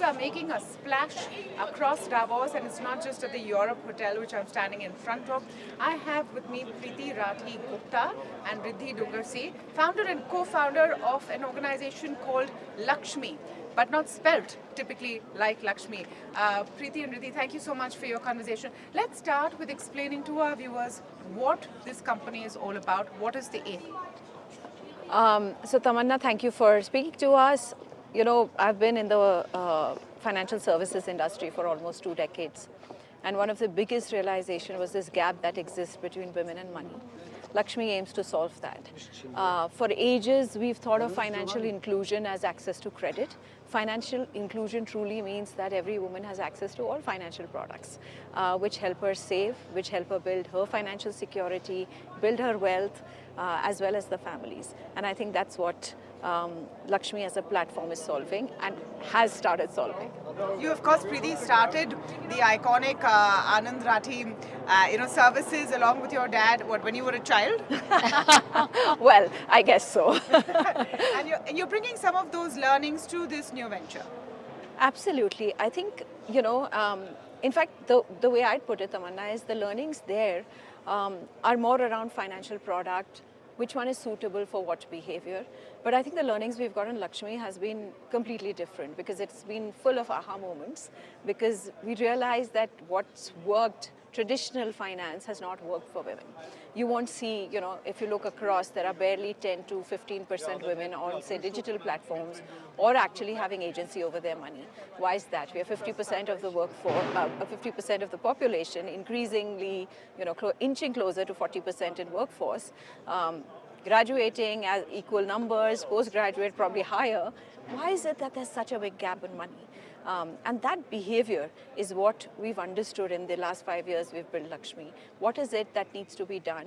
are making a splash across Davos, and it's not just at the Europe Hotel, which I'm standing in front of. I have with me Preeti Rathi Gupta and Riddhi Dugarsi, founder and co-founder of an organization called LXME, but not spelt typically like Lakshmi. Preeti and Riddhi, thank you so much for your conversation. Let's start with explaining to our viewers what this company is all about. What is the aim? So Tamanna, thank you for speaking to us. You know, I've been in the financial services industry for almost 2 decades. And one of the biggest realization was this gap that exists between women and money. Lakshmi aims to solve that. For ages, we've thought of financial inclusion as access to credit. Financial inclusion truly means that every woman has access to all financial products, which help her save, which help her build her financial security, build her wealth, as well as the families. And I think that's what Lakshmi as a platform is solving and has started solving. You, of course, Preeti, started the iconic Anand Rathi, services along with your dad, when you were a child? Well, I guess so. And you're bringing some of those learnings to this new venture. Absolutely. I think, in fact, the way I'd put it, Tamanna, is the learnings there are more around financial product, which one is suitable for what behavior. But I think the learnings we've got in Lakshmi has been completely different because it's been full of aha moments, because we realized that what's worked, traditional finance, has not worked for women. You won't see, if you look across, there are barely 10 to 15% women on, say, digital platforms or actually having agency over their money. Why is that? We have 50% of the workforce, 50% of the population, increasingly, inching closer to 40% in workforce. Graduating at equal numbers, postgraduate probably higher. Why is it that there's such a big gap in money? And that behavior is what we've understood in the last 5 years we've built Lakshmi. What is it that needs to be done?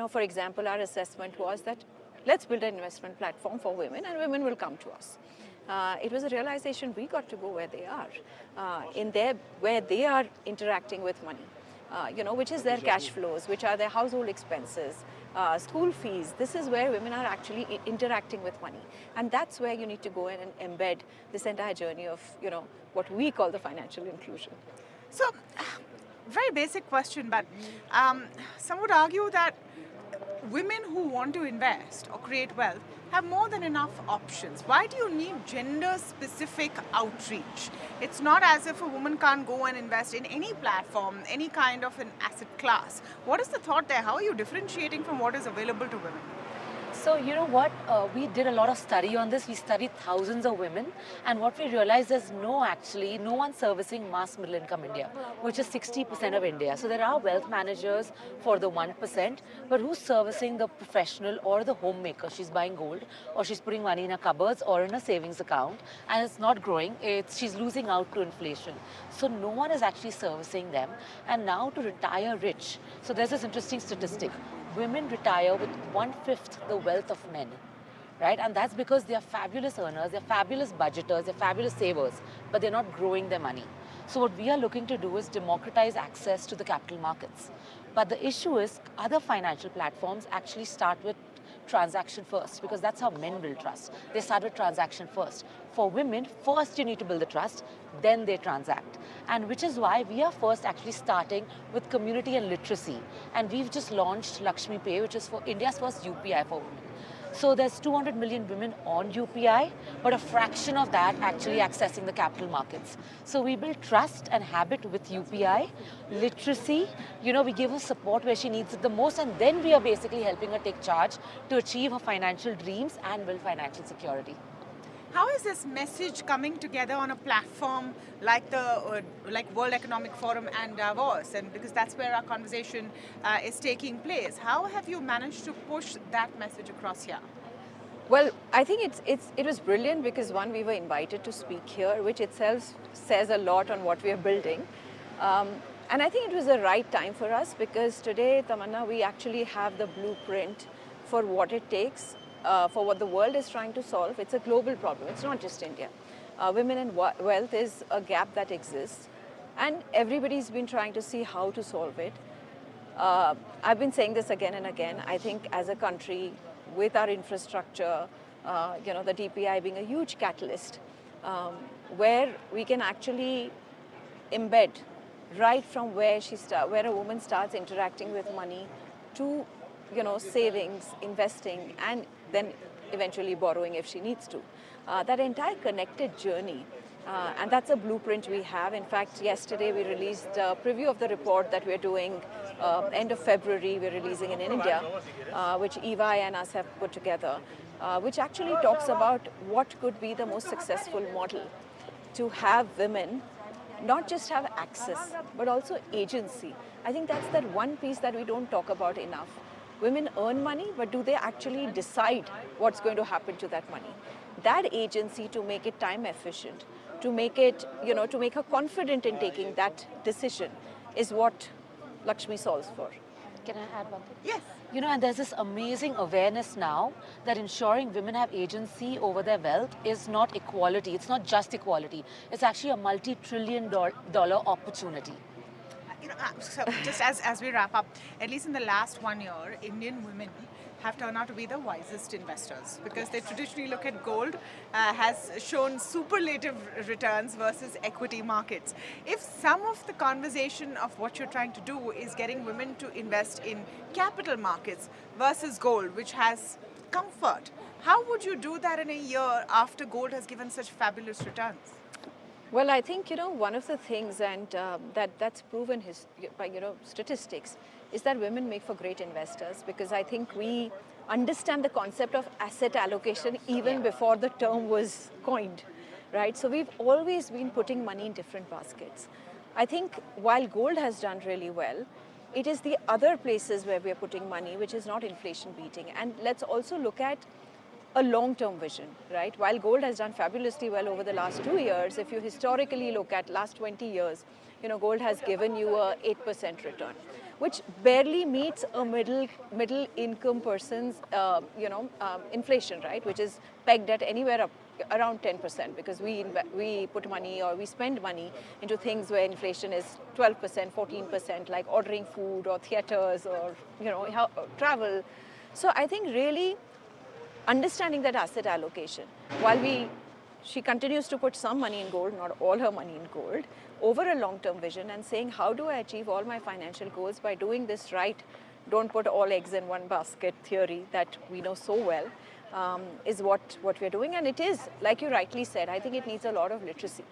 For example, our assessment was that let's build an investment platform for women and women will come to us. It was a realization we got to go where they are, where they are interacting with money. Which is their cash flows, which are their household expenses, school fees. This is where women are actually interacting with money. And that's where you need to go in and embed this entire journey of, what we call the financial inclusion. So, very basic question, but some would argue that women who want to invest or create wealth have more than enough options. Why do you need gender-specific outreach? It's not as if a woman can't go and invest in any platform, any kind of an asset class. What is the thought there? How are you differentiating from what is available to women? So you know what, we did a lot of study on this. We studied thousands of women, and what we realized is no one servicing mass middle income India, which is 60% of India. So there are wealth managers for the 1%, but who's servicing the professional or the homemaker? She's buying gold, or she's putting money in her cupboards or in a savings account, and it's not growing. She's losing out to inflation. So no one is actually servicing them. And now to retire rich. So there's this interesting statistic. Women retire with 1/5 the wealth of men, right? And that's because they are fabulous earners, they're fabulous budgeters, they're fabulous savers, but they're not growing their money. So what we are looking to do is democratize access to the capital markets. But the issue is other financial platforms actually start with transaction first, because that's how men build trust. They start with transaction first. For women, first you need to build the trust, then they transact. And which is why we are first actually starting with community and literacy. And we've just launched Lakshmi Pay, which is for India's first UPI for women. So there's 200 million women on UPI, but a fraction of that actually accessing the capital markets. So we build trust and habit with UPI, literacy, we give her support where she needs it the most, and then we are basically helping her take charge to achieve her financial dreams and build financial security. How is this message coming together on a platform like the World Economic Forum and Davos? And because that's where our conversation is taking place, how have you managed to push that message across here? Well, I think it was brilliant because one, we were invited to speak here, which itself says a lot on what we are building. And I think it was the right time for us because today, Tamanna, we actually have the blueprint for what it takes for what the world is trying to solve. It's a global problem. It's not just India. Women and wealth is a gap that exists, and everybody's been trying to see how to solve it. I've been saying this again and again. I think as a country, with our infrastructure, the DPI being a huge catalyst, where we can actually embed right from where where a woman starts interacting with money to, savings, investing, and then eventually borrowing if she needs to. That entire connected journey. And that's a blueprint we have. In fact, yesterday we released a preview of the report that we're doing end of February. We're releasing in India, which Eva and us have put together, which actually talks about what could be the most successful model to have women not just have access, but also agency. I think that's that one piece that we don't talk about enough. Women earn money, but do they actually decide what's going to happen to that money? That agency to make it time efficient, to make it, to make her confident in taking that decision is what Lakshmi solves for. Can I add one thing? Yes. And there's this amazing awareness now that ensuring women have agency over their wealth is not equality. It's not just equality. It's actually a multi-trillion-dollar opportunity. So just as we wrap up, at least in the last 1 year, Indian women have turned out to be the wisest investors because they traditionally look at gold, has shown superlative returns versus equity markets. If some of the conversation of what you're trying to do is getting women to invest in capital markets versus gold, which has comfort, how would you do that in a year after gold has given such fabulous returns? Well, I think, one of the things, and that's proven by, statistics, is that women make for great investors because I think we understand the concept of asset allocation even before the term was coined, right? So we've always been putting money in different baskets. I think while gold has done really well, it is the other places where we're putting money which is not inflation beating. And let's also look at a long-term vision, right? While gold has done fabulously well over the last 2 years, if you historically look at last 20 years, gold has given you a 8% return, which barely meets a middle income person's, inflation, right? Which is pegged at anywhere up around 10% because we put money or we spend money into things where inflation is 12%, 14%, like ordering food or theaters or, travel. So I think really understanding that asset allocation, while she continues to put some money in gold, not all her money in gold, over a long-term vision and saying, how do I achieve all my financial goals by doing this right? Don't put all eggs in one basket theory that we know so well, is what we're doing. And it is, like you rightly said, I think it needs a lot of literacy.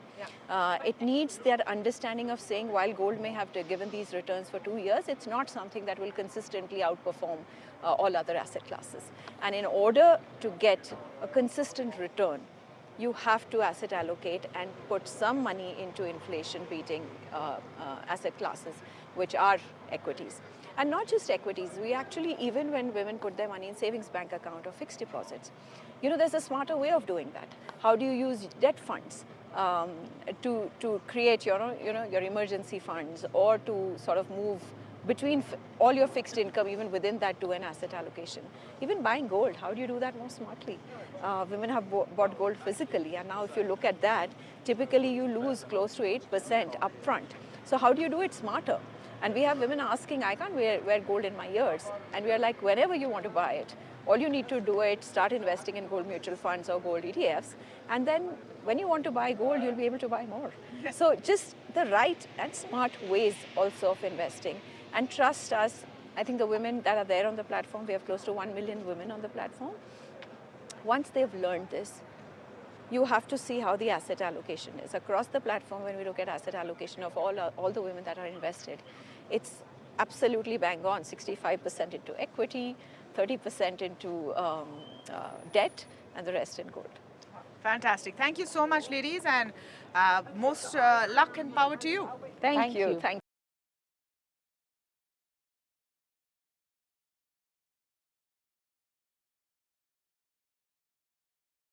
It needs that understanding of saying, while gold may have given these returns for 2 years, it's not something that will consistently outperform all other asset classes. And in order to get a consistent return, you have to asset allocate and put some money into inflation beating asset classes, which are equities. And not just equities, we actually, even when women put their money in savings bank account or fixed deposits, there's a smarter way of doing that. How do you use debt funds to create your emergency funds, or to sort of move between all your fixed income, even within that, to an asset allocation? Even buying gold, how do you do that more smartly? Women have bought gold physically, and now if you look at that, typically you lose close to 8% upfront. So how do you do it smarter? And we have women asking, I can't wear gold in my ears. And we are like, whenever you want to buy it, all you need to do it, start investing in gold mutual funds or gold ETFs. And then when you want to buy gold, you'll be able to buy more. So just the right and smart ways also of investing. And trust us, I think the women that are there on the platform, we have close to 1 million women on the platform. Once they've learned this, you have to see how the asset allocation is. Across the platform, when we look at asset allocation of all the women that are invested, it's absolutely bang on, 65% into equity, 30% into debt, and the rest in gold. Fantastic. Thank you so much, ladies, and most luck and power to you. Thank you.